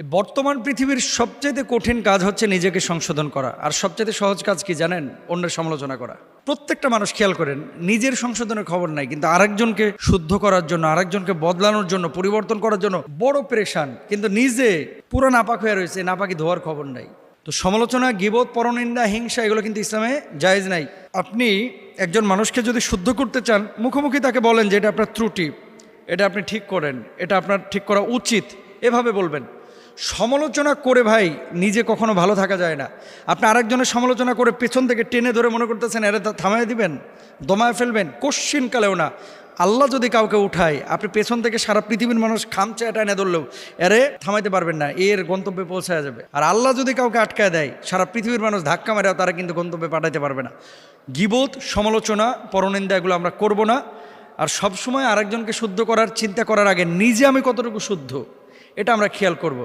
বর্তমান পৃথিবীর সবচেয়ে কঠিন কাজ হচ্ছে নিজেকে সংশোধন করা, আর সবচেয়ে সহজ কাজ কি জানেন? অন্যের সমালোচনা করা। প্রত্যেকটা মানুষ খেয়াল করেন, নিজের সংশোধনের খবর নাই, কিন্তু আরেকজনকে শুদ্ধ করার জন্য, আরেকজনকে বদলানোর জন্য, পরিবর্তন করার জন্য বড় পেরেশান, কিন্তু নিজে পুরো নাপাক হয়ে রয়েছে, নাপাকি ধোয়ার খবর নাই। তো সমালোচনা, গীবত, পরনিন্দা, হিংসা এগুলো কিন্তু ইসলামে জায়েজ নাই। আপনি একজন মানুষকে যদি শুদ্ধ করতে চান, মুখোমুখি তাকে বলেন যে এটা আপনার ত্রুটি, এটা আপনি ঠিক করেন, এটা আপনার ঠিক করা উচিত, এভাবে বলবেন। সমালোচনা করে ভাই নিজে কখনো ভালো থাকা যায় না। আপনি আরেকজনের সমালোচনা করে পেছন থেকে টেনে ধরে মনে করতেছেন এরা থামায় দিবেন, দমায় ফেলবেন, কোশ্চিনকালেও না। আল্লাহ যদি কাউকে উঠায়, আপনি পেছন থেকে সারা পৃথিবীর মানুষ খামচে এটা এনে ধরলেও এরে থামাইতে পারবেন না, এর গন্তব্যে পৌঁছায় যাবে। আর আল্লাহ যদি কাউকে আটকায় দেয়, সারা পৃথিবীর মানুষ ধাক্কা মেরেও তারা কিন্তু গন্তব্যে পাঠাইতে পারবে না। গীবত, সমালোচনা, পরনিন্দা এগুলো আমরা করব না। আর সবসময় আরেকজনকে শুদ্ধ করার চিন্তা করার আগে নিজে আমি কতটুকু শুদ্ধ এটা আমরা খেয়াল করব।